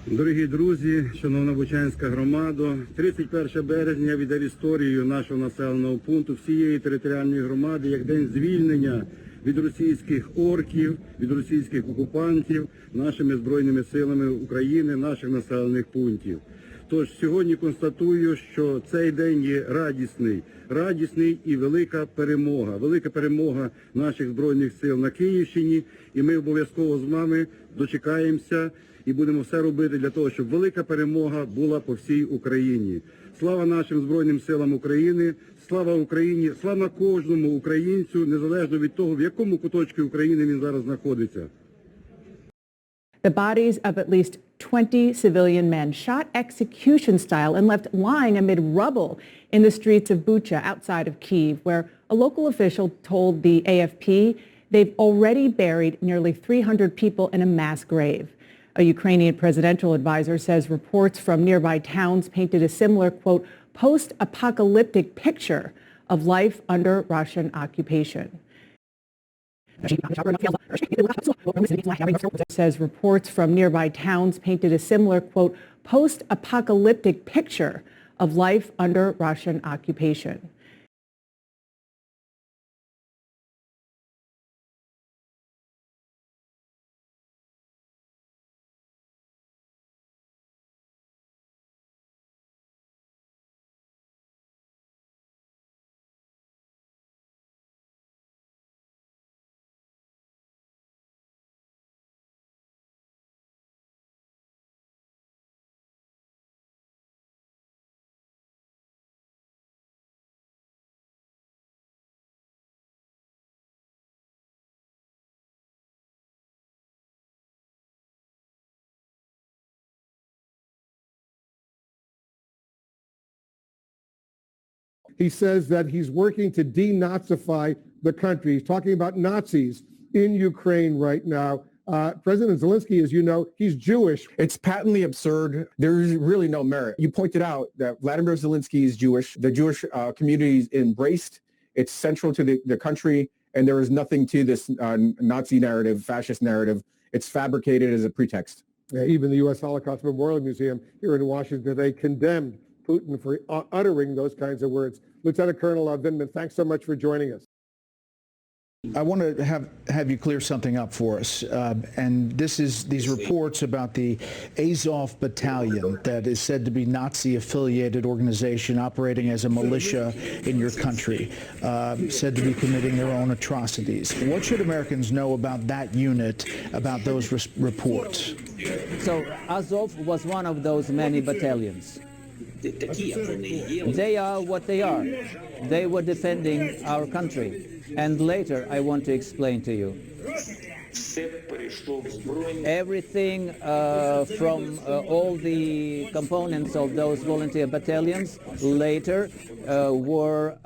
Дорогі друзі, шановна Бучанська громада, 31 березня віде історію нашого населеного пункту всієї територіальної громади як день звільнення від російських орків, від російських окупантів нашими Збройними силами України, наших населених пунктів. Тож сьогодні констатую, що цей день є радісний і велика перемога наших Збройних сил на Київщині, і ми обов'язково з вами дочекаємося і будемо все робити для того, щоб велика перемога була по всій Україні. Слава нашим Збройним силам України, слава Україні, слава кожному українцю, незалежно від того, в якому куточку України він зараз знаходиться. The bodies of at least 20 civilian men shot execution style and left lying amid rubble in the streets of Bucha outside of Kyiv, where a local official told the AFP they've already buried nearly 300 people in a mass grave. A Ukrainian presidential advisor says reports from nearby towns painted a similar, quote, post-apocalyptic picture of life under Russian occupation. Says reports from nearby towns painted a similar, quote, post-apocalyptic picture of life under Russian occupation. He says that he's working to denazify the country. He's talking about Nazis in Ukraine right now. President Zelensky, as you know, he's Jewish. It's patently absurd. There's really no merit. You pointed out that Vladimir Zelensky is Jewish. The Jewish community is embraced. It's central to the country, and there is nothing to this Nazi narrative, fascist narrative. It's fabricated as a pretext. Even the U.S. Holocaust Memorial Museum here in Washington, they condemned Putin for uttering those kinds of words. Lieutenant Colonel Vindman, thanks so much for joining us. I want to have you clear something up for us, and this is these reports about the Azov Battalion that is said to be Nazi-affiliated organization operating as a militia in your country, said to be committing their own atrocities. What should Americans know about that unit, about those reports? So Azov was one of those many battalions. They are what they are. They were defending our country. And later I want to explain to you. Everything from all the components of those volunteer battalions later were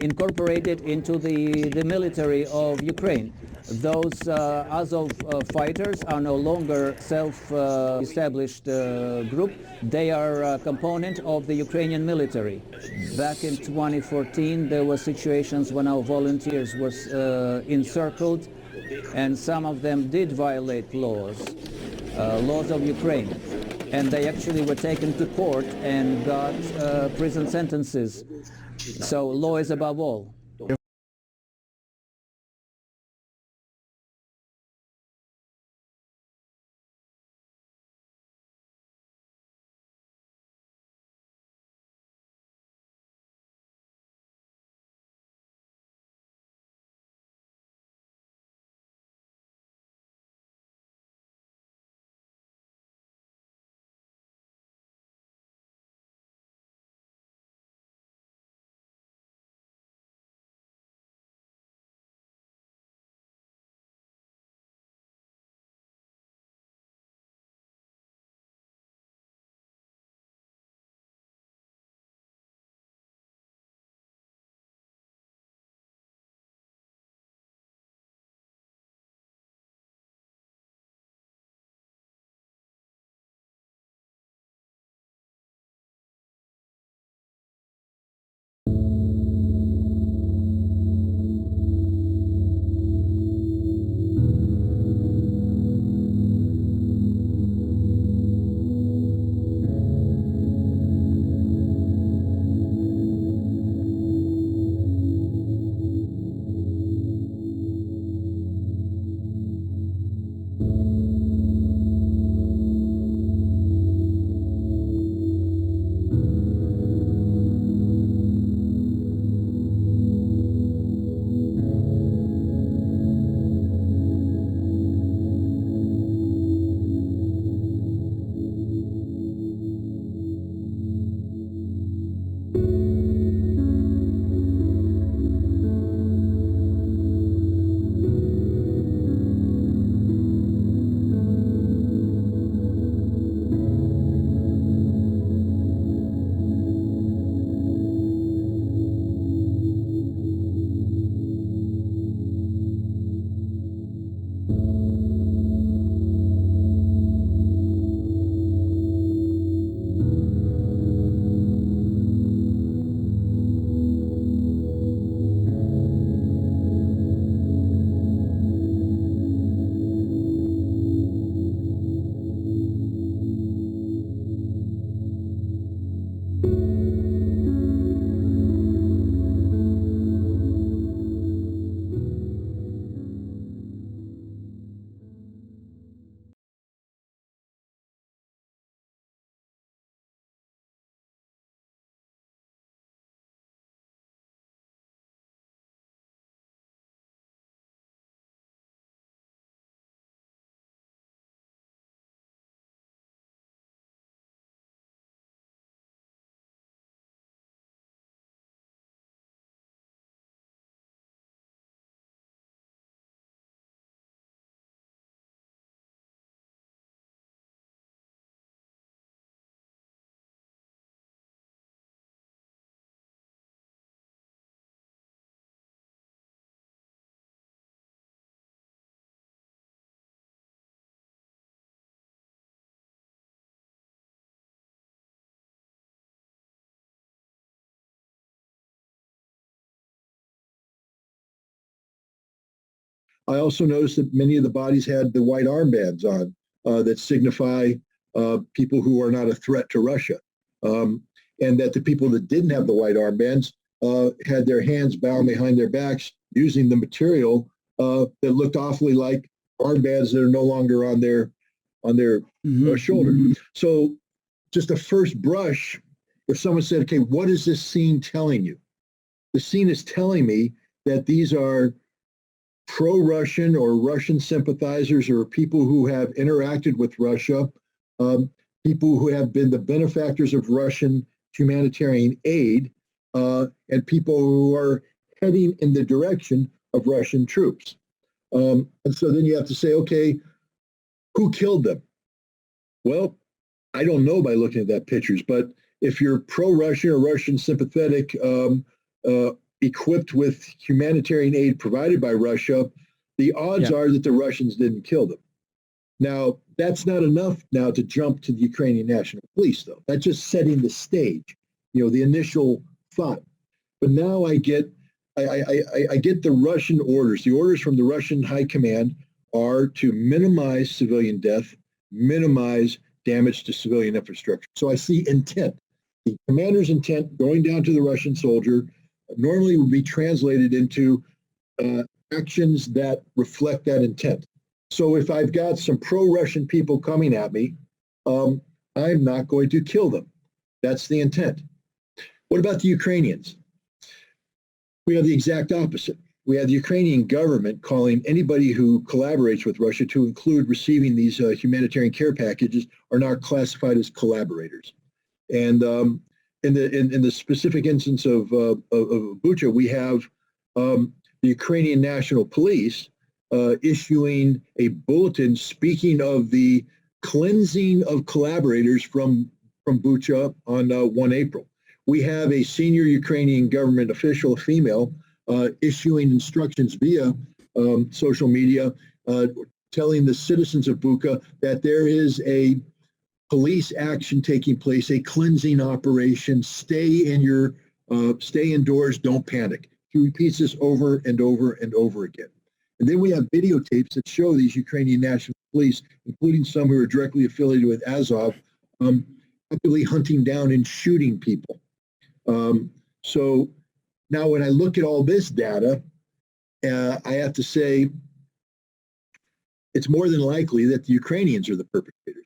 incorporated into the military of Ukraine. Those Azov fighters are no longer self-established group. They are a component of the Ukrainian military. Back in 2014, there were situations when our volunteers were encircled, and some of them did violate laws of Ukraine. And they actually were taken to court and got prison sentences. So law is above all. I also noticed that many of the bodies had the white armbands on that signify people who are not a threat to Russia. And that the people that didn't have the white armbands had their hands bound behind their backs using the material that looked awfully like armbands that are no longer on their shoulder. So just a first brush, if someone said, okay, what is this scene telling you? The scene is telling me that these are pro-Russian or Russian sympathizers or people who have interacted with Russia, people who have been the benefactors of Russian humanitarian aid, and people who are heading in the direction of Russian troops. And so then you have to say, okay, who killed them? Well, I don't know by looking at that pictures, but if you're pro-Russian or Russian sympathetic, equipped with humanitarian aid provided by Russia, the odds are that the Russians didn't kill them. Now, that's not enough now to jump to the Ukrainian National Police, though. That's just setting the stage, the initial thought. But now I get the Russian orders. The orders from the Russian high command are to minimize civilian death, minimize damage to civilian infrastructure. So I see intent. The commander's intent going down to the Russian soldier normally would be translated into actions that reflect that intent. So if I've got some pro-Russian people coming at me, I'm not going to kill them. That's the intent. What about the Ukrainians? We have the exact opposite. We have the Ukrainian government calling anybody who collaborates with Russia, to include receiving these humanitarian care packages, are now classified as collaborators. And in the specific instance of Bucha, we have the Ukrainian National Police issuing a bulletin speaking of the cleansing of collaborators from Bucha on 1 April. We have a senior Ukrainian government official, a female, issuing instructions via social media, telling the citizens of Bucha that there is a police action taking place, a cleansing operation. Stay indoors, don't panic. He repeats this over and over and over again. And then we have videotapes that show these Ukrainian National Police, including some who are directly affiliated with Azov, actively hunting down and shooting people. So now when I look at all this data, I have to say it's more than likely that the Ukrainians are the perpetrators.